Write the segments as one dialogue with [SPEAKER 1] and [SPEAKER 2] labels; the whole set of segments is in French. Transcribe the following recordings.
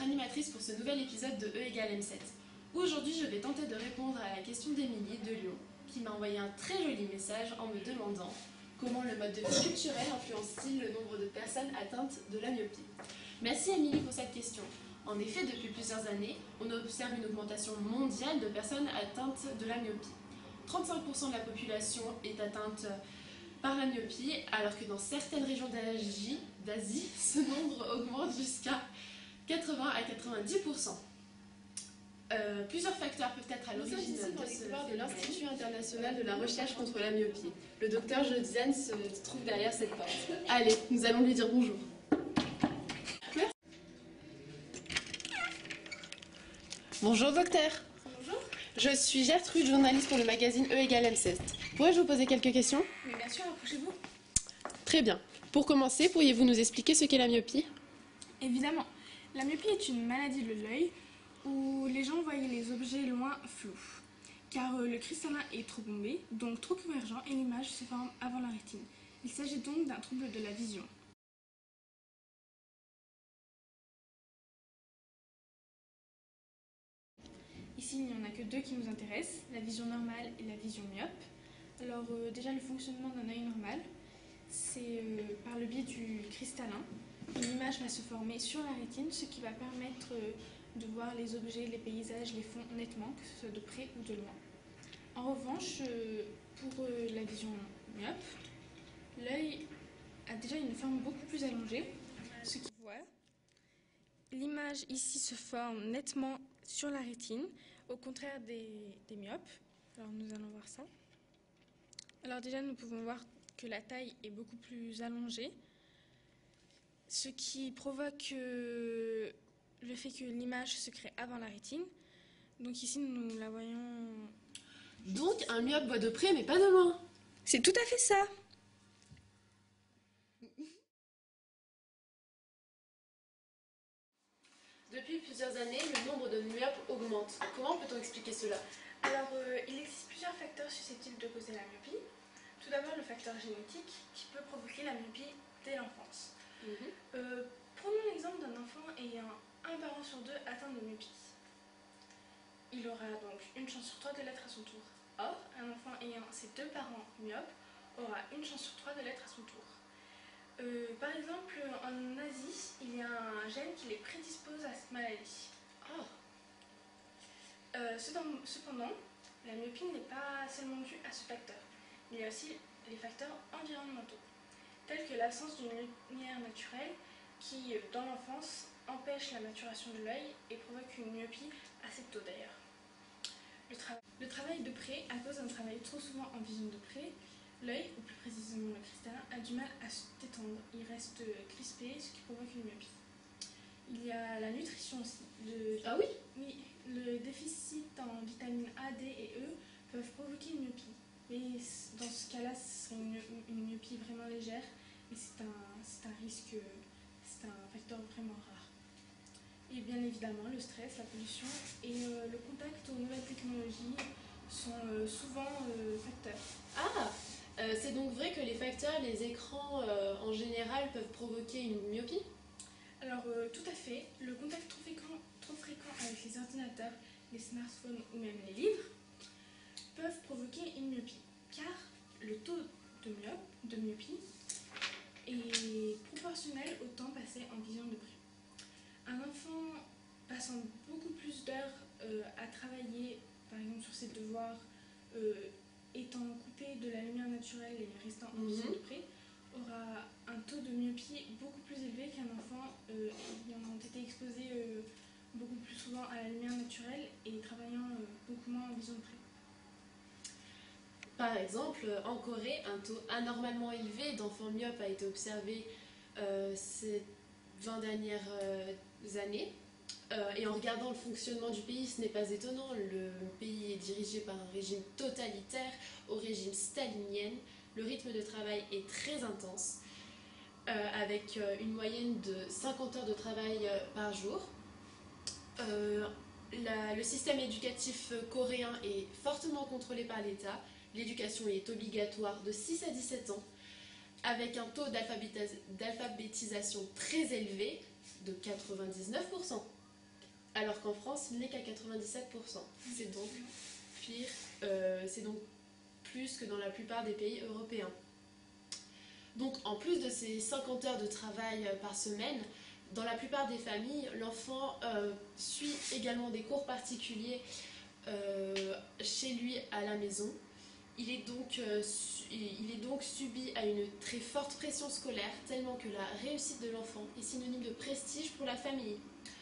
[SPEAKER 1] animatrice pour ce nouvel épisode de E égale M7. Aujourd'hui, je vais tenter de répondre à la question d'Émilie de Lyon, qui m'a envoyé un très joli message en me demandant comment le mode de vie culturel influence-t-il le nombre de personnes atteintes de la myopie. Merci Émilie pour cette question. En effet, depuis plusieurs années, on observe une augmentation mondiale de personnes atteintes de la myopie. 35% de la population est atteinte par la myopie, alors que dans certaines régions d'Asie, ce nombre augmente jusqu'à 80 à 90%. Plusieurs facteurs peuvent être à l'origine de l'Institut international de la recherche contre la myopie. Le docteur Josiane se trouve derrière cette porte. Allez, nous allons lui dire bonjour. Merci. Bonjour docteur.
[SPEAKER 2] Bonjour.
[SPEAKER 1] Je suis Gertrude, journaliste pour le magazine E égale M7. Pourrais-je vous poser quelques questions?
[SPEAKER 2] Mais bien sûr, approchez-vous.
[SPEAKER 1] Très bien. Pour commencer, pourriez-vous nous expliquer ce qu'est la myopie?
[SPEAKER 2] Évidemment. La myopie est une maladie de l'œil où les gens voient les objets loin flous, car le cristallin est trop bombé, donc trop convergent, et l'image se forme avant la rétine. Il s'agit donc d'un trouble de la vision. Ici, il n'y en a que deux qui nous intéressent, la vision normale et la vision myope. Alors déjà, le fonctionnement d'un œil normal, c'est par le biais du cristallin. Une image va se former sur la rétine, ce qui va permettre de voir les objets, les paysages, les fonds nettement, que ce soit de près ou de loin. En revanche, pour la vision myope, l'œil a déjà une forme beaucoup plus allongée, ce qui voit. L'image ici se forme nettement sur la rétine, au contraire des myopes. Alors nous allons voir ça. Alors déjà, nous pouvons voir que la taille est beaucoup plus allongée, ce qui provoque le fait que l'image se crée avant la rétine. Donc ici, nous la voyons...
[SPEAKER 1] Donc, un myope voit de près, mais pas de loin.
[SPEAKER 2] C'est tout à fait ça.
[SPEAKER 1] Depuis plusieurs années, le nombre de myopes augmente. Comment peut-on expliquer cela?
[SPEAKER 2] Alors, il existe plusieurs facteurs susceptibles de causer la myopie. Tout d'abord, le facteur génétique qui peut provoquer la myopie dès l'enfance. Prenons l'exemple d'un enfant ayant un parent sur deux atteint de myopie. Il aura donc une chance sur 3 de l'être à son tour. Or, un enfant ayant ses deux parents myopes aura une chance sur 3 de l'être à son tour. Par exemple, en Asie, il y a un gène qui les prédispose à cette maladie. Cependant, la myopie n'est pas seulement due à ce facteur. Il y a aussi les facteurs environnementaux, tels que l'absence d'une lumière naturelle qui, dans l'enfance, empêche la maturation de l'œil et provoque une myopie assez tôt d'ailleurs. Le travail de près, à cause d'un travail trop souvent en vision de près, l'œil, ou plus précisément le cristallin, a du mal à se détendre. Il reste crispé, ce qui provoque une myopie. Il y a la nutrition aussi.
[SPEAKER 1] Ah oui?
[SPEAKER 2] Oui, le déficit en vitamines A, D et E peuvent provoquer une myopie. Mais dans ce cas-là, ce serait une myopie vraiment légère, mais c'est un risque, c'est un facteur vraiment rare. Et bien évidemment, le stress, la pollution et le contact aux nouvelles technologies sont souvent facteurs.
[SPEAKER 1] C'est donc vrai que les facteurs, les écrans en général peuvent provoquer une myopie?
[SPEAKER 2] Alors tout à fait, le contact trop fréquent avec les ordinateurs, les smartphones ou même les livres peuvent provoquer une myopie, car le taux de myopie est proportionnel au temps passé en vision de près. Un enfant passant beaucoup plus d'heures à travailler, par exemple sur ses devoirs, étant coupé de la lumière naturelle et restant en vision de près, aura un taux de myopie beaucoup plus élevé qu'un enfant ayant été exposé beaucoup plus souvent à la lumière naturelle et travaillant beaucoup moins en vision de près.
[SPEAKER 1] Par exemple, en Corée, un taux anormalement élevé d'enfants myopes a été observé ces 20 dernières années. Et en regardant le fonctionnement du pays, ce n'est pas étonnant. Le pays est dirigé par un régime totalitaire, au régime stalinien. Le rythme de travail est très intense, avec une moyenne de 50 heures de travail par jour. Le système éducatif coréen est fortement contrôlé par l'État. L'éducation est obligatoire de 6 à 17 ans, avec un taux d'alphabétisation très élevé de 99%. alors qu'en France, il n'est qu'à 97%. C'est donc pire, c'est donc plus que dans la plupart des pays européens. Donc en plus de ces 50 heures de travail par semaine, dans la plupart des familles, l'enfant suit également des cours particuliers chez lui à la maison. Il est donc subi à une très forte pression scolaire, tellement que la réussite de l'enfant est synonyme de prestige pour la famille.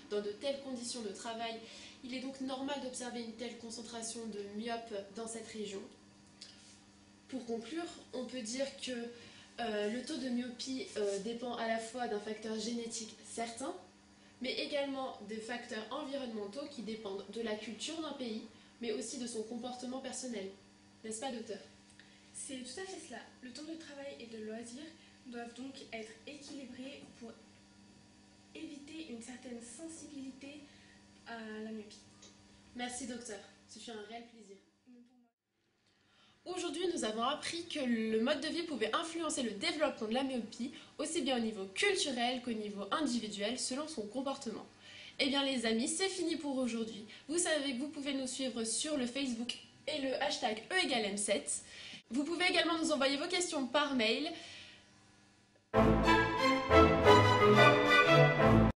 [SPEAKER 1] Dans de telles conditions de travail, il est donc normal d'observer une telle concentration de myopes dans cette région. Pour conclure, on peut dire que le taux de myopie dépend à la fois d'un facteur génétique certain, mais également des facteurs environnementaux qui dépendent de la culture d'un pays, mais aussi de son comportement personnel. N'est-ce pas, docteur?
[SPEAKER 2] C'est tout à fait cela. Le temps de travail et de loisirs doivent donc être équilibrés pour éviter une certaine sensibilité à la myopie.
[SPEAKER 1] Merci, docteur. Ce fut un réel plaisir. Aujourd'hui, nous avons appris que le mode de vie pouvait influencer le développement de la myopie, aussi bien au niveau culturel qu'au niveau individuel, selon son comportement. Eh bien les amis, c'est fini pour aujourd'hui. Vous savez que vous pouvez nous suivre sur le Facebook et le hashtag E=M7. Vous pouvez également nous envoyer vos questions par mail.